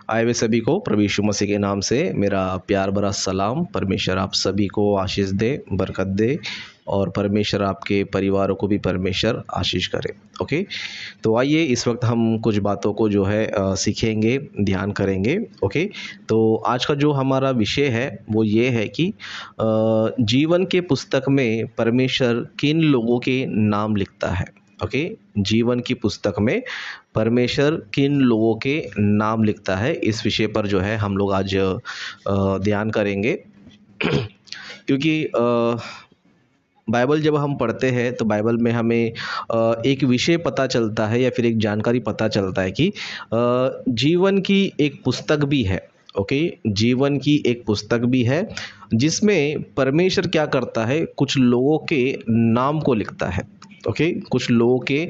आए हुए सभी को प्रभु यीशु मसीह के नाम से मेरा प्यार भरा सलाम। परमेश्वर आप सभी को आशीष दे, बरकत दे, और परमेश्वर आपके परिवारों को भी परमेश्वर आशीष करे। ओके, तो आइए इस वक्त हम कुछ बातों को जो है सीखेंगे, ध्यान करेंगे। ओके, तो आज का जो हमारा विषय है वो ये है कि जीवन के पुस्तक में परमेश्वर किन लोगों के नाम लिखता है। ओके, जीवन की पुस्तक में परमेश्वर किन लोगों के नाम लिखता है, इस विषय पर जो है हम लोग आज ध्यान करेंगे। क्योंकि बाइबल जब हम पढ़ते हैं तो बाइबल में हमें एक विषय पता चलता है या फिर एक जानकारी पता चलता है कि जीवन की एक पुस्तक भी है। ओके, जीवन की एक पुस्तक भी है जिसमें परमेश्वर क्या करता है, कुछ लोगों के नाम को लिखता है। ओके, कुछ लोगों के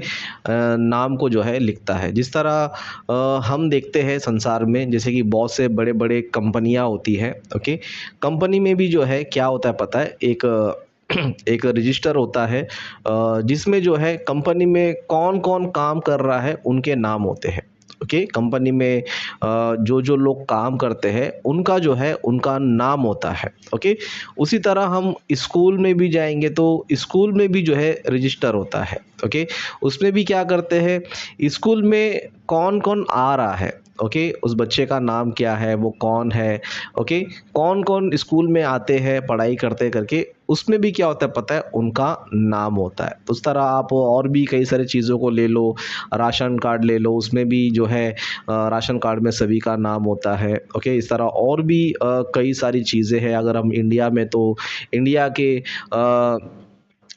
नाम को जो है लिखता है। जिस तरह हम देखते हैं संसार में, जैसे कि बहुत से बड़े बड़े कंपनियां होती हैं। ओके, कंपनी में भी जो है क्या होता है पता है, एक रजिस्टर होता है जिसमें जो है कंपनी में कौन कौन काम कर रहा है उनके नाम होते हैं। ओके, कंपनी में जो जो लोग काम करते हैं उनका जो है उनका नाम होता है। ओके, उसी तरह हम स्कूल में भी जाएंगे तो स्कूल में भी जो है रजिस्टर होता है। ओके, उसमें भी क्या करते हैं, स्कूल में कौन कौन आ रहा है, ओके, उस बच्चे का नाम क्या है, वो कौन है। ओके, कौन कौन स्कूल में आते हैं पढ़ाई करते करके, उसमें भी क्या होता है पता है, उनका नाम होता है। उस तरह आप और भी कई सारी चीज़ों को ले लो, राशन कार्ड ले लो, उसमें भी जो है राशन कार्ड में सभी का नाम होता है। ओके, इस तरह और भी कई सारी चीज़ें हैं। अगर हम इंडिया में, तो इंडिया के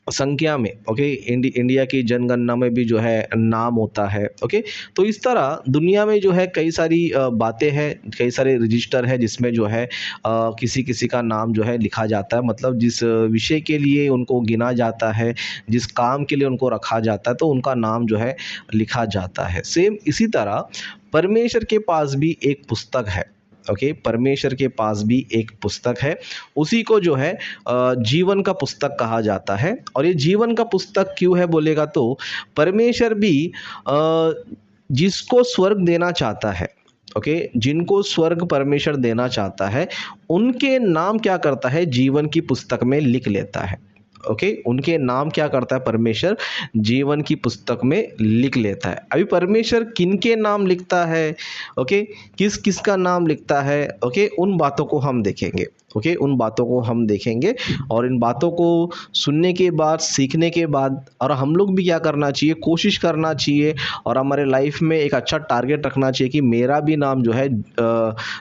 संख्या में, ओके, इंडिया की जनगणना में भी जो है नाम होता है। ओके, तो इस तरह दुनिया में जो है कई सारी बातें हैं, कई सारे रजिस्टर है जिसमें जो है किसी किसी का नाम जो है लिखा जाता है। मतलब जिस विषय के लिए उनको गिना जाता है, जिस काम के लिए उनको रखा जाता है, तो उनका नाम जो है लिखा जाता है। सेम इसी तरह परमेश्वर के पास भी एक पुस्तक है। ओके, परमेश्वर के पास भी एक पुस्तक है, उसी को जो है जीवन का पुस्तक कहा जाता है। और ये जीवन का पुस्तक क्यों है बोलेगा तो परमेश्वर भी जिसको स्वर्ग देना चाहता है, ओके, जिनको स्वर्ग परमेश्वर देना चाहता है, उनके नाम क्या करता है, जीवन की पुस्तक में लिख लेता है। ओके, उनके नाम क्या करता है, परमेश्वर जीवन की पुस्तक में लिख लेता है। अभी परमेश्वर किनके नाम लिखता है, ओके, किस किस का नाम लिखता है, ओके, उन बातों को हम देखेंगे। ओके, उन बातों को हम देखेंगे, और इन बातों को सुनने के बाद, सीखने के बाद, और हम लोग भी क्या करना चाहिए, कोशिश करना चाहिए, और हमारे लाइफ में एक अच्छा टारगेट रखना चाहिए कि मेरा भी नाम जो है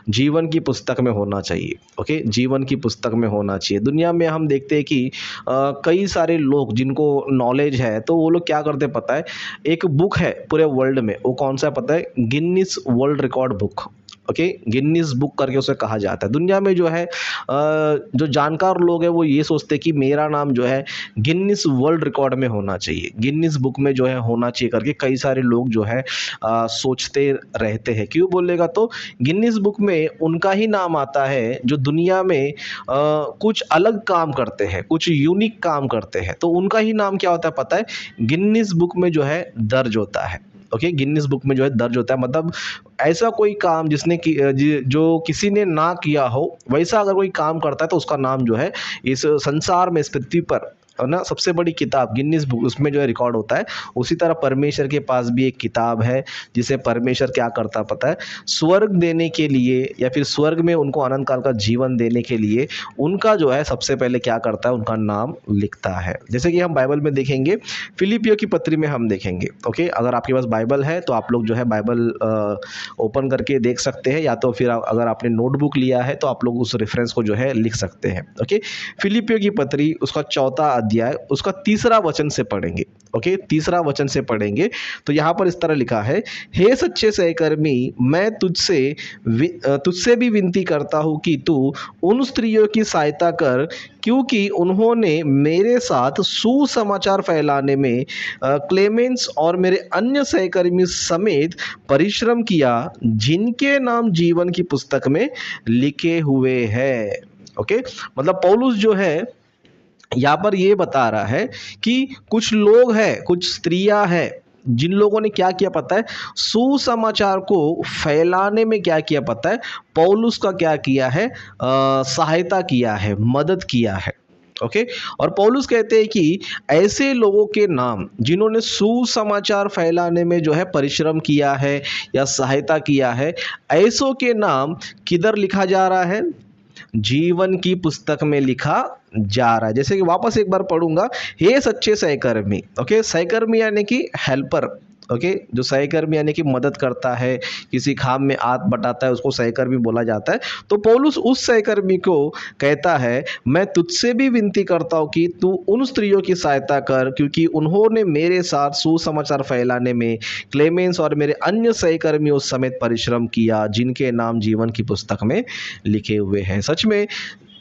जीवन की पुस्तक में होना चाहिए। ओके, जीवन की पुस्तक में होना चाहिए। दुनिया में हम देखते हैं कि कई सारे लोग जिनको नॉलेज है, तो वो लोग क्या करते पता है, एक बुक है पूरे वर्ल्ड में, वो कौन सा पता है, Guinness world record book. Okay, Guinness book करके उसे कहा जाता है। दुनिया में जो है जो जानकार लोग हैं वो ये सोचते हैं कि मेरा नाम जो है गिनीज वर्ल्ड रिकॉर्ड में होना चाहिए, गिनीज बुक में जो है होना चाहिए करके कई सारे लोग जो है सोचते रहते हैं। क्यों बोलेगा तो गिनीज बुक में उनका ही नाम आता है जो दुनिया में कुछ अलग काम करते हैं, कुछ यूनिक काम करते हैं, तो उनका ही नाम क्या होता है पता है, गिनीज बुक में जो है दर्ज होता है। ओके, गिनीज बुक में जो है दर्ज होता है। मतलब ऐसा कोई काम जो किसी ने ना किया हो, वैसा अगर कोई काम करता है तो उसका नाम जो है इस संसार में, इस पृथ्वी पर, है ना, सबसे बड़ी किताब गिनीज बुक, उसमें जो है रिकॉर्ड होता है। उसी तरह परमेश्वर के पास भी एक किताब है जिसे परमेश्वर क्या करता पता है, स्वर्ग देने के लिए या फिर स्वर्ग में उनको अनंत काल का जीवन देने के लिए उनका जो है सबसे पहले क्या करता है, उनका नाम लिखता है। जैसे कि हम बाइबल में देखेंगे, फिलिपियो की पत्री में हम देखेंगे। ओके, अगर आपके पास बाइबल है तो आप लोग जो है बाइबल ओपन करके देख सकते हैं, या तो फिर अगर आपने नोटबुक लिया है तो आप लोग उस रेफरेंस को जो है लिख सकते हैं। ओके, फिलिपियो की पत्री उसका 4 अध्याय उसका 3 वचन से पढ़ेंगे। ओके, 3 वचन से पढ़ेंगे तो यहाँ पर इस तरह लिखा है, हे सच्चे सहकर्मी, मैं तुझसे भी विनती करता हूँ कि तू उन स्त्रियों की सहायता कर, क्योंकि उन्होंने मेरे साथ सुसमाचार फैलाने में क्लेमेंस और मेरे अन्य सहकर्मी समेत परिश्रम किया, जिनके नाम जीवन की पुस्तक में लिखे हुए हैं। ओके, मतलब पौलुस जो है यहाँ पर ये बता रहा है कि कुछ लोग हैं, कुछ स्त्रियां हैं जिन लोगों ने क्या किया पता है, सुसमाचार को फैलाने में क्या किया पता है, पौलुस का क्या किया है, सहायता किया है, मदद किया है। ओके और पौलुस कहते हैं कि ऐसे लोगों के नाम जिन्होंने सुसमाचार फैलाने में जो है परिश्रम किया है या सहायता किया है, ऐसों के नाम किधर लिखा जा रहा है, जीवन की पुस्तक में लिखा जा रहा है। जैसे कि वापस एक बार पढ़ूंगा, हे सच्चे सहकर्मी। ओके सहकर्मी यानी कि हेल्पर। ओके जो सहकर्मी यानी कि मदद करता है, किसी काम में हाथ बटाता है, उसको सहकर्मी बोला जाता है। तो पौलुस उस सहकर्मी को कहता है, मैं तुझसे भी विनती करता हूँ कि तू उन स्त्रियों की सहायता कर, क्योंकि उन्होंने मेरे साथ सुसमाचार फैलाने में क्लेमेंस और मेरे अन्य सहकर्मियों समेत परिश्रम किया, जिनके नाम जीवन की पुस्तक में लिखे हुए हैं। सच में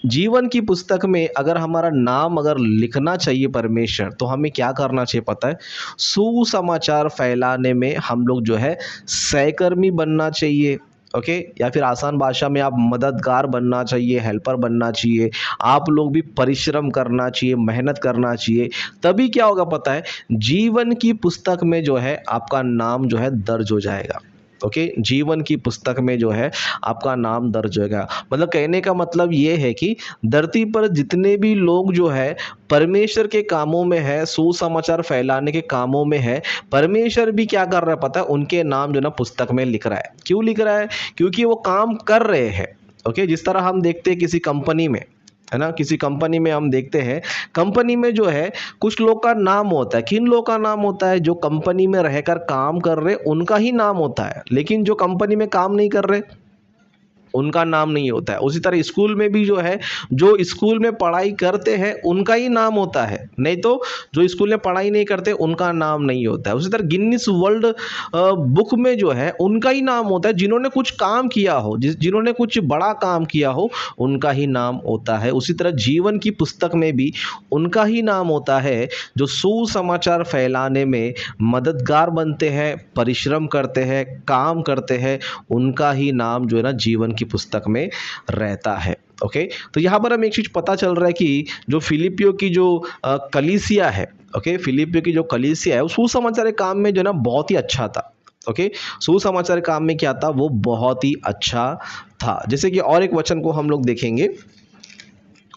जीवन की पुस्तक में अगर हमारा नाम अगर लिखना चाहिए परमेश्वर, तो हमें क्या करना चाहिए पता है, सुसमाचार फैलाने में हम लोग जो है सहकर्मी बनना चाहिए। ओके या फिर आसान भाषा में आप मददगार बनना चाहिए, हेल्पर बनना चाहिए। आप लोग भी परिश्रम करना चाहिए, मेहनत करना चाहिए। तभी क्या होगा पता है, जीवन की पुस्तक में जो है आपका नाम जो है दर्ज हो जाएगा। ओके जीवन की पुस्तक में जो है आपका नाम दर्ज होगा। मतलब कहने का मतलब ये है कि धरती पर जितने भी लोग जो है परमेश्वर के कामों में है, सुसमाचार फैलाने के कामों में है, परमेश्वर भी क्या कर रहा है पता है, उनके नाम जो ना पुस्तक में लिख रहा है। क्यों लिख रहा है, क्योंकि वो काम कर रहे हैं। ओके जिस तरह हम देखते हैं किसी कंपनी में, है ना, किसी कंपनी में हम देखते हैं, कंपनी में जो है कुछ लोग का नाम होता है। किन लोग का नाम होता है, जो कंपनी में रहकर काम कर रहे उनका ही नाम होता है, लेकिन जो कंपनी में काम नहीं कर रहे उनका नाम नहीं होता है। उसी तरह स्कूल में भी जो है, जो स्कूल में पढ़ाई करते हैं उनका ही नाम होता है, नहीं तो जो स्कूल में पढ़ाई नहीं करते उनका नाम नहीं होता है। उसी तरह गिनीज वर्ल्ड बुक में जो है उनका ही नाम होता है, जिन्होंने कुछ काम किया हो, जिन्होंने कुछ बड़ा काम किया हो उनका ही नाम होता है। उसी तरह जीवन की पुस्तक में भी उनका ही नाम होता है जो सुसमाचार फैलाने में मददगार बनते हैं, परिश्रम करते हैं, काम करते हैं, उनका ही नाम जो है ना जीवन की पुस्तक में रहता है। ओके तो यहाँ पर हमें एक चीज पता चल रहा है कि जो फिलिपियो की जो कलीसिया है, ओके फिलिपियो की जो कलीसिया है वो सुसमाचार के काम में जो ना बहुत ही अच्छा था। ओके सुसमाचार काम में क्या था, वो बहुत ही अच्छा था। जैसे कि और एक वचन को हम लोग देखेंगे,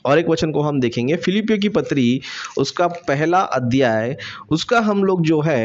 और एक वचन को हम देखेंगे फिलिपियो की पत्री उसका पहला अध्याय, उसका हम लोग जो है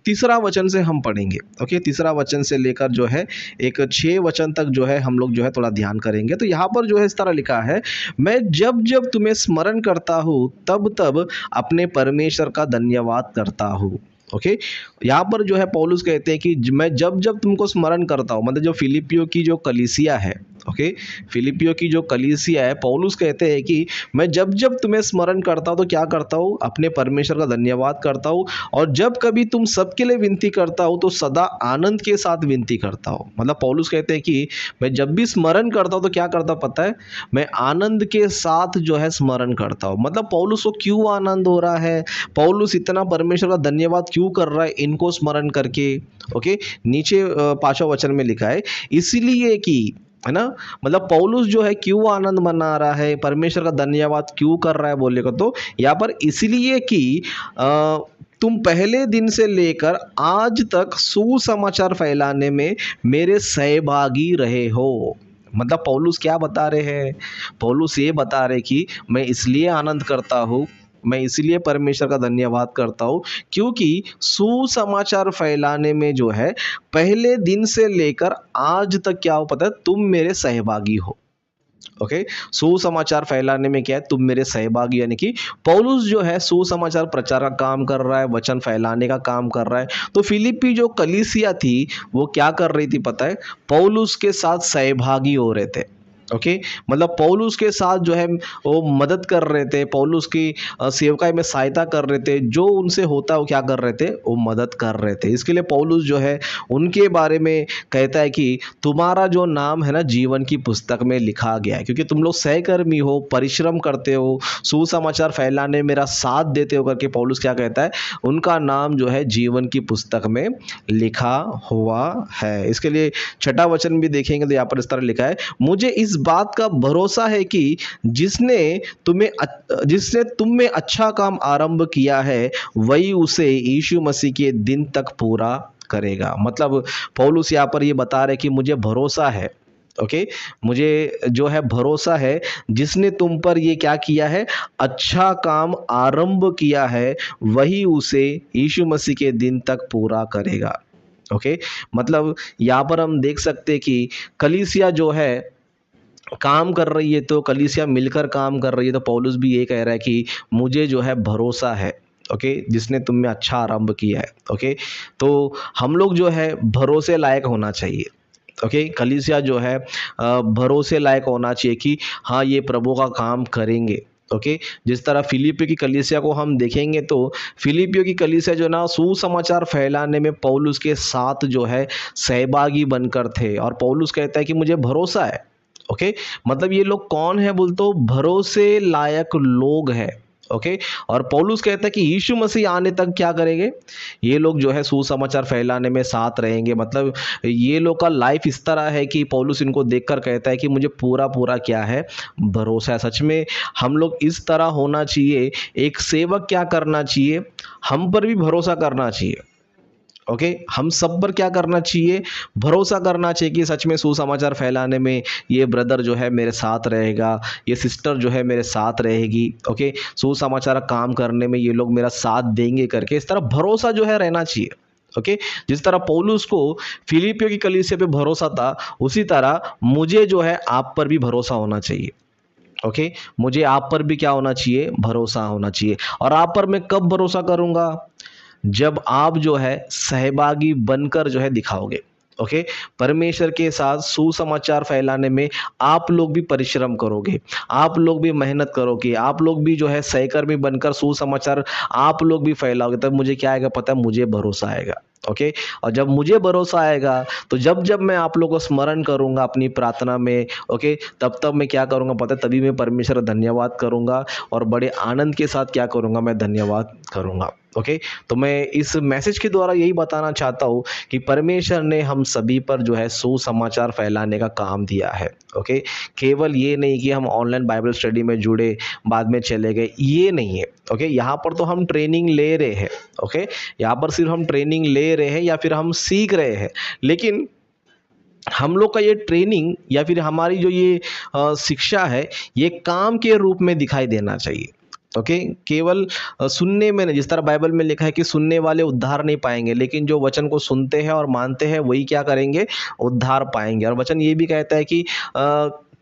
तीसरा वचन से हम पढ़ेंगे। ओके तीसरा वचन से लेकर जो है एक 6 वचन तक जो है हम लोग जो है थोड़ा ध्यान करेंगे। तो यहाँ पर जो है इस तरह लिखा है, मैं जब जब तुम्हें स्मरण करता हूँ तब तब अपने परमेश्वर का धन्यवाद करता हूँ। ओके यहाँ पर जो है पौलुस कहते हैं कि मैं जब जब तुमको स्मरण करता हूँ, मतलब जो फिलिपियो की जो कलीसिया है, ओके फिलिपियो की जो कलीसिया है, पौलुस कहते हैं कि मैं जब जब तुम्हें स्मरण करता हूँ तो क्या करता हूँ, अपने परमेश्वर का धन्यवाद करता हूँ, और जब कभी तुम सबके लिए विनती करता हूँ तो सदा आनंद के साथ विनती करता हूँ। मतलब पौलुस कहते हैं कि मैं जब भी स्मरण करता हूँ तो क्या करता पता है, मैं आनंद के साथ जो है स्मरण करता हूँ। मतलब पौलुस को क्यों आनंद हो रहा है, पौलुस इतना परमेश्वर का धन्यवाद क्यों कर रहा है इनको स्मरण करके। ओके नीचे 5वां वचन में लिखा है, इसलिए कि, है ना, मतलब पौलुस जो है क्यों आनंद मना रहा है, परमेश्वर का धन्यवाद क्यों कर रहा है बोलेगा तो यहाँ पर इसलिए कि तुम पहले दिन से लेकर आज तक सुसमाचार फैलाने में मेरे सहभागी रहे हो। मतलब पौलुस क्या बता रहे हैं, पौलुस ये बता रहे कि मैं इसलिए आनंद करता हूँ, मैं इसलिए परमेश्वर का धन्यवाद करता हूँ क्योंकि सुसमाचार फैलाने में जो है पहले दिन से लेकर आज तक क्या हो पता है, तुम मेरे सहभागी हो। ओके सुसमाचार फैलाने में क्या है, तुम मेरे सहभागी, यानी कि पौलुस जो है सुसमाचार प्रचार का काम कर रहा है, वचन फैलाने का काम कर रहा है। तो फिलिप्पी जो कलीसिया थी वो क्या कर रही थी पता है, पौलुस के साथ सहभागी हो रहे थे। ओके मतलब पौलुस के साथ जो है वो मदद कर रहे थे, पौलुस की सेवकाई में सहायता कर रहे थे, जो उनसे होता है वो क्या कर रहे थे, वो मदद कर रहे थे। इसके लिए पौलुस जो है उनके बारे में कहता है कि तुम्हारा जो नाम है ना जीवन की पुस्तक में लिखा गया है, क्योंकि तुम लोग सहकर्मी हो, परिश्रम करते हो, सुसमाचार फैलाने में मेरा साथ देते हो करके पौलुस क्या कहता है, उनका नाम जो है जीवन की पुस्तक में लिखा हुआ है। इसके लिए 6वां वचन भी देखेंगे तो यहाँ पर इस तरह लिखा है, मुझे इस बात का भरोसा है कि जिसने तुम में अच्छा काम आरंभ किया है वही उसे यीशु मसीह के दिन तक पूरा करेगा। मतलब पौलुस यहाँ पर ये बता रहे कि मुझे भरोसा है, ओके, मुझे जो है भरोसा है जिसने तुम पर ये क्या किया है, अच्छा काम आरंभ किया है, वही उसे यीशु मसीह के दिन तक पूरा करेगा। ओके, मतलब यहाँ पर हम देख सकते हैं कि कलीसिया जो है काम कर रही है, तो कलीसिया मिलकर काम कर रही है, तो पौलुस भी ये कह रहा है कि मुझे जो है भरोसा है, ओके, जिसने तुम में अच्छा आरंभ किया है। ओके, तो हम लोग जो है भरोसे लायक होना चाहिए। ओके, कलीसिया जो है भरोसे लायक होना चाहिए कि हाँ ये प्रभु का काम करेंगे। ओके, जिस तरह फिलिपियों की कलीसिया को हम देखेंगे तो फिलिपियों की कलीसिया जो ना सुसमाचार फैलाने में पौलुस के साथ जो है सहभागी बनकर थे, और पौलुस कहता है कि मुझे भरोसा है। ओके, मतलब ये लोग कौन है बोल, तो भरोसे लायक लोग हैं। ओके, और पौलुस कहता है कि यीशु मसीह आने तक क्या करेंगे, ये लोग जो है सुसमाचार फैलाने में साथ रहेंगे। मतलब ये लोग का लाइफ इस तरह है कि पौलुस इनको देखकर कहता है कि मुझे पूरा पूरा क्या है, भरोसा है। सच में हम लोग इस तरह होना चाहिए। एक सेवक क्या करना चाहिए, हम पर भी भरोसा करना चाहिए। ओके, हम सब पर क्या करना चाहिए, भरोसा करना चाहिए कि सच में सुसमाचार फैलाने में ये ब्रदर जो है मेरे साथ रहेगा, ये सिस्टर जो है मेरे साथ रहेगी। ओके, सुसमाचार काम करने में ये लोग मेरा साथ देंगे करके इस तरह भरोसा जो है रहना चाहिए। ओके, जिस तरह पौलुस को फिलिपियों की कलीसिया पे भरोसा था, उसी तरह मुझे जो है आप पर भी भरोसा होना चाहिए। ओके, मुझे आप पर भी क्या होना चाहिए, भरोसा होना चाहिए। और आप पर मैं कब भरोसा करूंगा, जब आप जो है सहभागी बनकर जो है दिखाओगे। ओके, परमेश्वर के साथ सुसमाचार फैलाने में आप लोग भी परिश्रम करोगे, आप लोग भी मेहनत करोगे, आप लोग भी जो है सहकर्मी बनकर सुसमाचार आप लोग भी फैलाओगे, तब मुझे क्या आएगा पता है, मुझे भरोसा आएगा। ओके, और जब मुझे भरोसा आएगा तो जब जब मैं आप लोगों को स्मरण करूंगा अपनी प्रार्थना में, ओके, तब तब मैं क्या करूंगा पता है, तभी मैं परमेश्वर का धन्यवाद करूंगा और बड़े आनंद के साथ क्या करूंगा, मैं धन्यवाद करूंगा। ओके, तो मैं इस मैसेज के द्वारा यही बताना चाहता हूँ कि परमेश्वर ने हम सभी पर जो है सुसमाचार फैलाने का काम दिया है। ओके, केवल ये नहीं कि हम ऑनलाइन बाइबल स्टडी में जुड़े बाद में चले गए, ये नहीं है। ओके, यहाँ पर तो हम ट्रेनिंग ले रहे हैं। ओके, यहाँ पर सिर्फ हम ट्रेनिंग ले रहे हैं या फिर हम सीख रहे हैं, लेकिन हम लोग का ये ट्रेनिंग या फिर हमारी जो ये शिक्षा है, ये काम के रूप में दिखाई देना चाहिए। ओके, केवल सुनने में नहीं, जिस तरह बाइबल में लिखा है कि सुनने वाले उद्धार नहीं पाएंगे, लेकिन जो वचन को सुनते हैं और मानते हैं वही क्या करेंगे, उद्धार पाएंगे। और वचन ये भी कहता है कि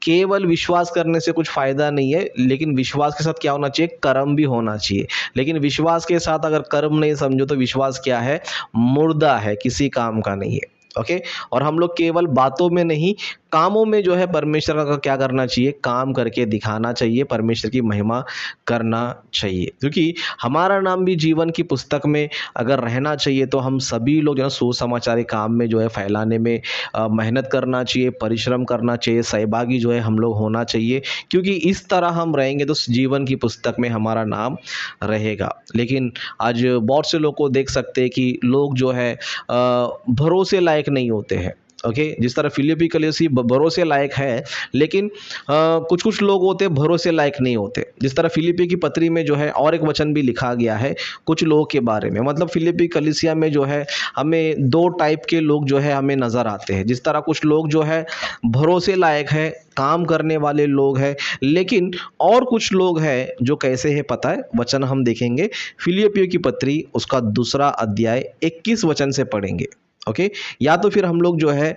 केवल विश्वास करने से कुछ फ़ायदा नहीं है, लेकिन विश्वास के साथ क्या होना चाहिए, कर्म भी होना चाहिए। लेकिन विश्वास के साथ अगर कर्म नहीं समझो तो विश्वास क्या है, मुर्दा है, किसी काम का नहीं है। ओके, और हम लोग केवल बातों में नहीं, कामों में जो है परमेश्वर का क्या करना चाहिए, काम करके दिखाना चाहिए, परमेश्वर की महिमा करना चाहिए। क्योंकि हमारा नाम भी जीवन की पुस्तक में अगर रहना चाहिए तो हम सभी लोग जो है सुसमाचारी काम में जो है फैलाने में मेहनत करना चाहिए, परिश्रम करना चाहिए, सहभागी जो है हम लोग होना चाहिए। क्योंकि इस तरह हम रहेंगे तो जीवन की पुस्तक में हमारा नाम रहेगा। लेकिन आज बहुत से लोग को देख सकते हैं कि लोग जो है भरोसे लायक नहीं होते हैं। ओके, जिस तरह फिलिप्पी कलीसिया भरोसे लायक है, लेकिन कुछ कुछ लोग होते हैं भरोसे लायक नहीं होते। जिस तरह फिलिप्पी की पत्री में जो है और एक वचन भी लिखा गया है कुछ लोगों के बारे में। मतलब फिलिप्पी कलीसिया में जो है हमें दो टाइप के लोग जो है हमें नज़र आते हैं। जिस तरह कुछ लोग जो है भरोसे लायक है, काम करने वाले लोग हैं, लेकिन और कुछ लोग हैं जो कैसे है पता है, वचन हम देखेंगे फिलिप्पियों की पत्री उसका 2 अध्याय 21 वचन से पढ़ेंगे। ओके, या तो फिर हम लोग जो है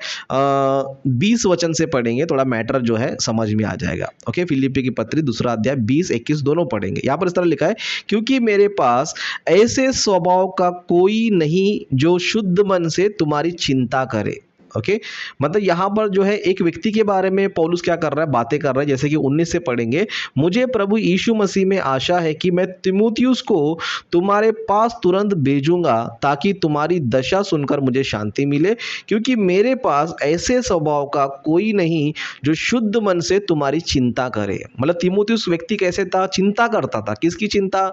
20 वचन से पढ़ेंगे, थोड़ा मैटर जो है समझ में आ जाएगा। ओके, फिलिप्पी की पत्री 2 अध्याय 20-21 दोनों पढ़ेंगे। यहाँ पर इस तरह लिखा है, क्योंकि मेरे पास ऐसे स्वभाव का कोई नहीं जो शुद्ध मन से तुम्हारी चिंता करे। ओके, मतलब यहाँ पर जो है एक व्यक्ति के बारे में पौलुस क्या कर रहा है, बातें कर रहा है। जैसे कि 19 से पढ़ेंगे, मुझे प्रभु यीशु मसीह में आशा है कि मैं तीमुथियुस को तुम्हारे पास तुरंत भेजूंगा ताकि तुम्हारी दशा सुनकर मुझे शांति मिले, क्योंकि मेरे पास ऐसे स्वभाव का कोई नहीं जो शुद्ध मन से तुम्हारी चिंता करे। मतलब तीमुथियुस व्यक्ति कैसे था, चिंता करता था। किसकी चिंता,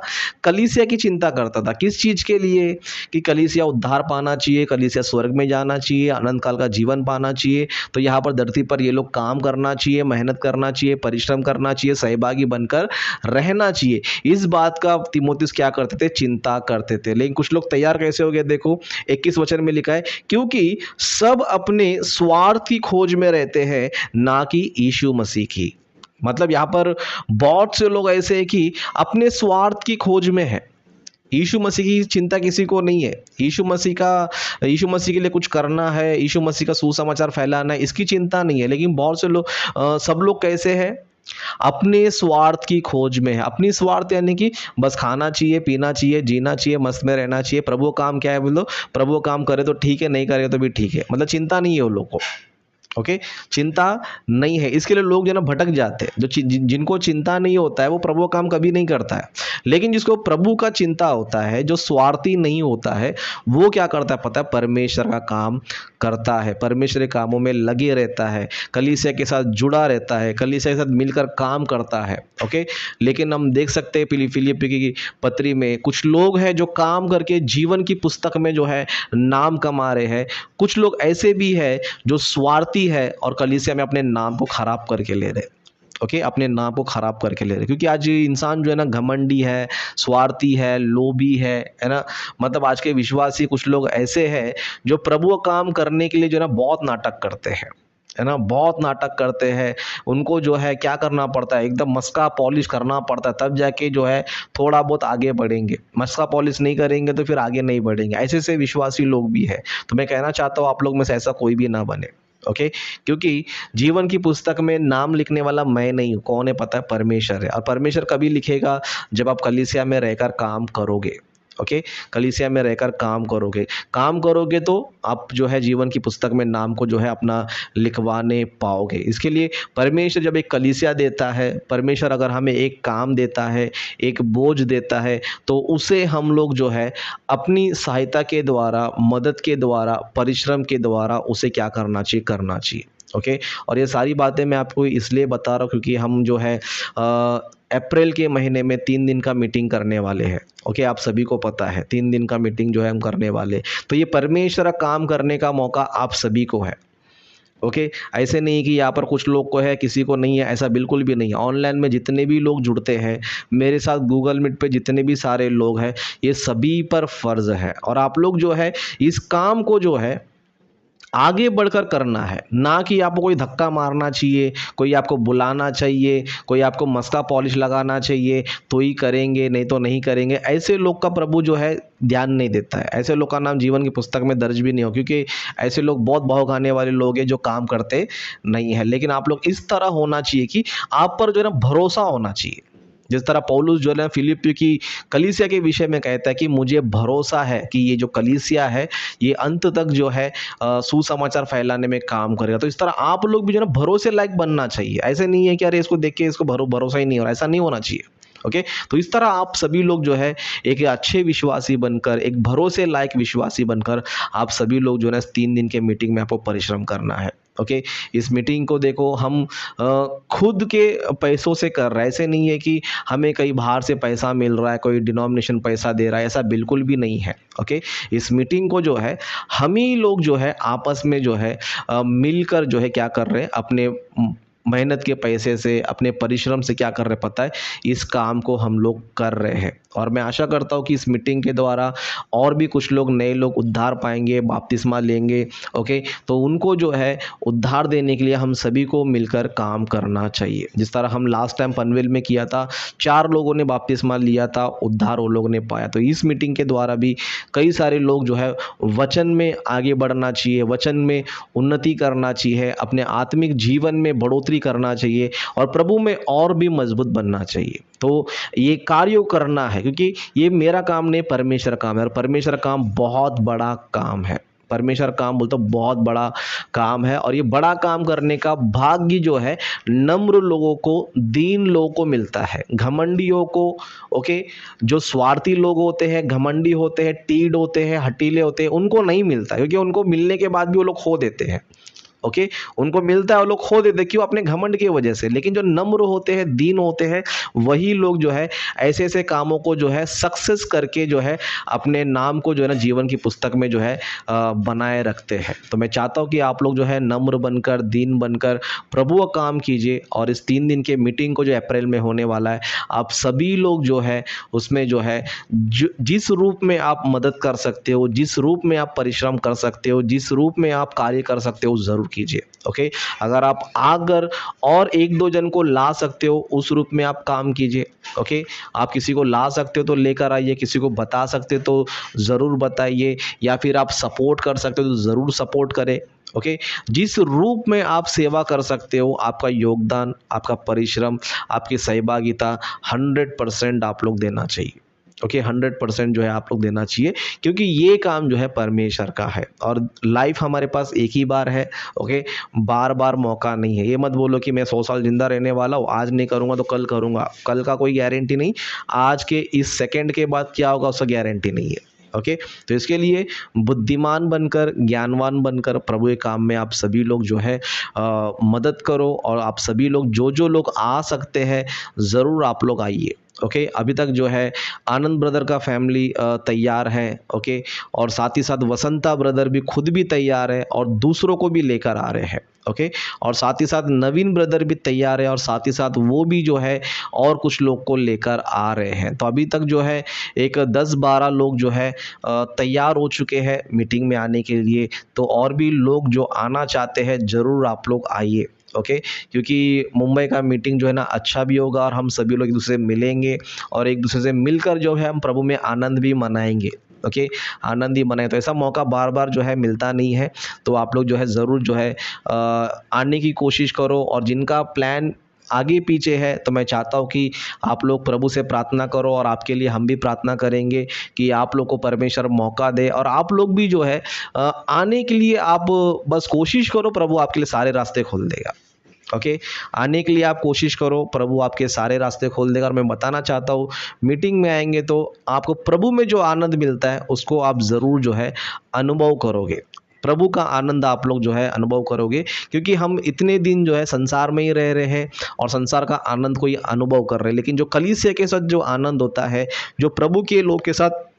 कलीसिया की चिंता करता था। किस चीज़ के लिए, कि कलीसिया उद्धार पाना चाहिए, कलीसिया स्वर्ग में जाना चाहिए, अनंत काल का जीवन पाना चाहिए, तो यहाँ पर धरती पर ये लोग काम करना चाहिए, मेहनत करना चाहिए, परिश्रम करना चाहिए, सहभागी बनकर रहना चाहिए। इस बात का तीमुथियुस क्या करते थे, चिंता करते थे। लेकिन कुछ लोग तैयार कैसे हो गए, देखो 21 वचन में लिखा है, क्योंकि सब अपने स्वार्थ की खोज में रहते हैं, ना कि यीशु मसीह की। मतलब यहाँ पर बहुत से लोग ऐसे हैं कि अपने स्वार्थ की खोज में है। यीशु मसीह की चिंता किसी को नहीं है। यीशु मसीह के लिए कुछ करना है, यीशु मसीह का सुसमाचार फैलाना है, इसकी चिंता नहीं है। लेकिन बहुत से लोग सब लोग कैसे हैं, अपने स्वार्थ की खोज में है। अपनी स्वार्थ यानी कि बस खाना चाहिए, पीना चाहिए, जीना चाहिए, मस्त में रहना चाहिए। प्रभु काम क्या है, बोलो प्रभु काम करे तो ठीक है, नहीं करे तो भी ठीक है। मतलब चिंता नहीं है उन लोगों को। ओके, चिंता नहीं है, इसके लिए लोग जो ना भटक जाते हैं। जिनको चिंता नहीं होता है वो प्रभु का काम कभी नहीं करता है। लेकिन जिसको प्रभु का चिंता होता है, जो स्वार्थी नहीं होता है, वो क्या करता है पता है, परमेश्वर का काम करता है, परमेश्वर के कामों में लगे रहता है, कलीसिया के साथ जुड़ा रहता है, कलीसिया के साथ मिलकर काम करता है। ओके, लेकिन हम देख सकते हैं फिलिप्पी की पत्री में कुछ लोग हैं जो काम करके जीवन की पुस्तक में जो है नाम कमा रहे हैं। कुछ लोग ऐसे भी हैं जो स्वार्थी है और कलीसिया में अपने नाम को खराब करके ले रहे। ओके, अपने नाम को खराब करके ले रहे, क्योंकि आज इंसान जो है ना घमंडी है, स्वार्थी है, लोभी है ना। मतलब आज के विश्वासी कुछ लोग ऐसे हैं जो प्रभु का काम करने के लिए जो है ना बहुत नाटक करते हैं, है ना, बहुत नाटक करते हैं। उनको जो है क्या करना पड़ता है, एकदम मस्का पॉलिश करना पड़ता है, तब जाके जो है थोड़ा बहुत आगे बढ़ेंगे। मस्का पॉलिश नहीं करेंगे तो फिर आगे नहीं बढ़ेंगे। ऐसे ऐसे विश्वासी लोग भी है। तो मैं कहना चाहता हूँ आप लोग में से ऐसा कोई भी ना बने। ओके, क्योंकि जीवन की पुस्तक में नाम लिखने वाला मैं नहीं हूँ, कौन है पता है, परमेश्वर है। और परमेश्वर कभी लिखेगा, जब आप कलीसिया में रहकर काम करोगे। ओके, कलीसिया में रहकर काम करोगे तो आप जो है जीवन की पुस्तक में नाम को जो है अपना लिखवाने पाओगे। इसके लिए परमेश्वर जब एक कलीसिया देता है, परमेश्वर अगर हमें एक काम देता है, एक बोझ देता है, तो उसे हम लोग जो है अपनी सहायता के द्वारा, मदद के द्वारा, परिश्रम के द्वारा उसे क्या करना चाहिए, करना चाहिए। ओके, और ये सारी बातें मैं आपको इसलिए बता रहा हूँ क्योंकि हम जो है अप्रैल के महीने में 3 दिन का मीटिंग करने वाले हैं। ओके, आप सभी को पता है 3 दिन का मीटिंग जो है हम करने वाले। तो ये परमेश्वर का काम करने का मौका आप सभी को है। ओके, ऐसे नहीं कि यहाँ पर कुछ लोग को है, किसी को नहीं है, ऐसा बिल्कुल भी नहीं है। ऑनलाइन में जितने भी लोग जुड़ते हैं मेरे साथ, गूगल मीट पे जितने भी सारे लोग हैं, ये सभी पर फर्ज है। और आप लोग जो है इस काम को जो है आगे बढ़कर करना है, ना कि आपको कोई धक्का मारना चाहिए, कोई आपको बुलाना चाहिए, कोई आपको मस्का पॉलिश लगाना चाहिए तो ही करेंगे, नहीं तो नहीं करेंगे। ऐसे लोग का प्रभु जो है ध्यान नहीं देता है। ऐसे लोग का नाम जीवन की पुस्तक में दर्ज भी नहीं हो, क्योंकि ऐसे लोग बहुत भौंकाने वाले लोग हैं जो काम करते नहीं है। लेकिन आप लोग इस तरह होना चाहिए कि आप पर जो है ना भरोसा होना चाहिए। जिस तरह पौलुस जो है फिलिप्पी की कलीसिया के विषय में कहता है कि मुझे भरोसा है कि ये जो कलीसिया है ये अंत तक जो है सुसमाचार फैलाने में काम करेगा। तो इस तरह आप लोग भी जो है ना भरोसे लायक बनना चाहिए। ऐसे नहीं है कि अरे इसको देख के इसको भरोसा ही नहीं हो रहा, ऐसा नहीं होना चाहिए। ओके, तो इस तरह आप सभी लोग जो है एक अच्छे विश्वासी बनकर, एक भरोसे लायक विश्वासी बनकर आप सभी लोग जो है ना 3 दिन के मीटिंग में आपको परिश्रम करना है। ओके, इस मीटिंग को देखो हम खुद के पैसों से कर रहे हैं। ऐसे नहीं है कि हमें कहीं बाहर से पैसा मिल रहा है, कोई डिनोमिनेशन पैसा दे रहा है, ऐसा बिल्कुल भी नहीं है। ओके, इस मीटिंग को जो है हम ही लोग जो है आपस में जो है मिलकर जो है क्या कर रहे हैं, अपने मेहनत के पैसे से, अपने परिश्रम से क्या कर रहे हैं पता है, इस काम को हम लोग कर रहे हैं। और मैं आशा करता हूँ कि इस मीटिंग के द्वारा और भी कुछ लोग, नए लोग उद्धार पाएंगे, बपतिस्मा लेंगे। ओके, तो उनको जो है उद्धार देने के लिए हम सभी को मिलकर काम करना चाहिए। जिस तरह हम लास्ट टाइम पनवेल में किया था, 4 लोगों ने बपतिस्मा लिया था, उद्धार वो लोगों ने पाया। तो इस मीटिंग के द्वारा भी कई सारे लोग जो है वचन में आगे बढ़ना चाहिए, वचन में उन्नति करना चाहिए, अपने आत्मिक जीवन में बढ़ोतरी करना चाहिए और प्रभु में और भी मजबूत बनना चाहिए। तो ये कार्य करना है, क्योंकि ये मेरा काम नहीं, परमेश्वर काम है। और परमेश्वर काम बहुत बड़ा काम है। परमेश्वर काम बोलते बहुत बड़ा काम है। और ये बड़ा काम करने का भाग्य जो है नम्र लोगों को, दीन लोगों को मिलता है। घमंडियों को, ओके, जो स्वार्थी लोग होते हैं, घमंडी होते हैं, टीड होते हैं, हटीले होते हैं, उनको नहीं मिलता, क्योंकि उनको मिलने के बाद भी वो लोग खो देते हैं। ओके, उनको मिलता है और लोग खो देते, क्यों? अपने घमंड की वजह से। लेकिन जो नम्र होते हैं, दीन होते हैं, वही लोग जो है ऐसे ऐसे कामों को जो है सक्सेस करके जो है अपने नाम को जो है ना जीवन की पुस्तक में जो है बनाए रखते हैं। तो मैं चाहता हूँ कि आप लोग जो है नम्र बनकर, दीन बनकर प्रभु का काम कीजिए, और इस 3 दिन के मीटिंग को जो अप्रैल में होने वाला है, आप सभी लोग जो है उसमें जो है जिस रूप में आप मदद कर सकते हो, जिस रूप में आप परिश्रम कर सकते हो, जिस रूप में आप कार्य कर सकते हो, ज़रूर कीजिए। ओके, अगर आप आकर और 1-2 जन को ला सकते हो, उस रूप में आप काम कीजिए। ओके, आप किसी को ला सकते हो तो लेकर आइए, किसी को बता सकते हो तो ज़रूर बताइए, या फिर आप सपोर्ट कर सकते हो तो ज़रूर सपोर्ट करें। ओके, जिस रूप में आप सेवा कर सकते हो, आपका योगदान, आपका परिश्रम, आपकी सहभागिता 100% आप लोग देना चाहिए। ओके, 100% जो है आप लोग देना चाहिए, क्योंकि ये काम जो है परमेश्वर का है, और लाइफ हमारे पास एक ही बार है। ओके, बार बार मौका नहीं है। ये मत बोलो कि मैं 100 साल जिंदा रहने वाला हूँ, आज नहीं करूँगा तो कल करूँगा। कल का कोई गारंटी नहीं, आज के इस सेकंड के बाद क्या होगा उसका गारंटी नहीं है। ओके, तो इसके लिए बुद्धिमान बनकर, ज्ञानवान बनकर प्रभु के काम में आप सभी लोग जो है मदद करो, और आप सभी लोग जो लोग आ सकते हैं ज़रूर आप लोग आइए। ओके, अभी तक जो है आनंद ब्रदर का फैमिली तैयार है। ओके, और साथ ही साथ वसंता ब्रदर भी खुद भी तैयार है और दूसरों को भी लेकर आ रहे हैं। ओके, और साथ ही साथ नवीन ब्रदर भी तैयार है, और साथ ही साथ वो भी जो है और कुछ लोग को लेकर आ रहे हैं। तो अभी तक जो है एक 10-12 लोग जो है तैयार हो चुके हैं मीटिंग में आने के लिए। तो और भी लोग जो आना चाहते हैं, ज़रूर आप लोग आइए। ओके, क्योंकि मुंबई का मीटिंग जो है ना अच्छा भी होगा, और हम सभी लोग एक दूसरे से मिलेंगे, और एक दूसरे से मिलकर जो है हम प्रभु में आनंद भी मनाएंगे। ओके, आनंद ही मनाएं। तो ऐसा मौका बार बार जो है मिलता नहीं है, तो आप लोग जो है ज़रूर जो है आने की कोशिश करो। और जिनका प्लान आगे पीछे है, तो मैं चाहता हूँ कि आप लोग प्रभु से प्रार्थना करो, और आपके लिए हम भी प्रार्थना करेंगे कि आप लोग को परमेश्वर मौका दे, और आप लोग भी जो है आने के लिए आप बस कोशिश करो, प्रभु आपके लिए सारे रास्ते खोल देगा। ओके, आने के लिए आप कोशिश करो, प्रभु आपके सारे रास्ते खोल देगा। और मैं बताना चाहता हूँ, मीटिंग में आएंगे तो आपको प्रभु में जो आनंद मिलता है उसको आप ज़रूर जो है अनुभव करोगे। प्रभु का आनंद आप लोग जो है अनुभव करोगे, क्योंकि हम इतने दिन जो है संसार में ही रह रहे हैं, और संसार का आनंद कोई अनुभव कर रहे हैं, लेकिन जो कलीसिया के साथ जो आनंद होता है, जो प्रभु के लोग के साथ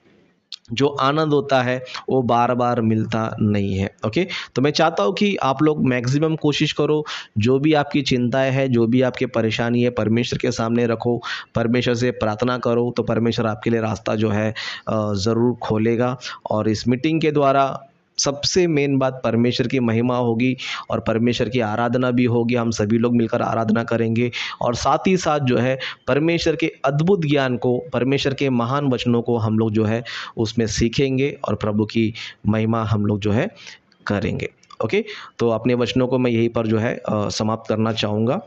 जो आनंद होता है, वो बार बार मिलता नहीं है। ओके, तो मैं चाहता हूँ कि आप लोग मैक्सिमम कोशिश करो, जो भी आपकी चिंताएं हैं, जो भी आपकी परेशानी है, परमेश्वर के सामने रखो, परमेश्वर से प्रार्थना करो, तो परमेश्वर आपके लिए रास्ता जो है ज़रूर खोलेगा। और इस मीटिंग के द्वारा सबसे मेन बात परमेश्वर की महिमा होगी, और परमेश्वर की आराधना भी होगी। हम सभी लोग मिलकर आराधना करेंगे, और साथ ही साथ जो है परमेश्वर के अद्भुत ज्ञान को, परमेश्वर के महान वचनों को हम लोग जो है उसमें सीखेंगे, और प्रभु की महिमा हम लोग जो है करेंगे। ओके, तो अपने वचनों को मैं यहीं पर जो है समाप्त करना चाहूँगा।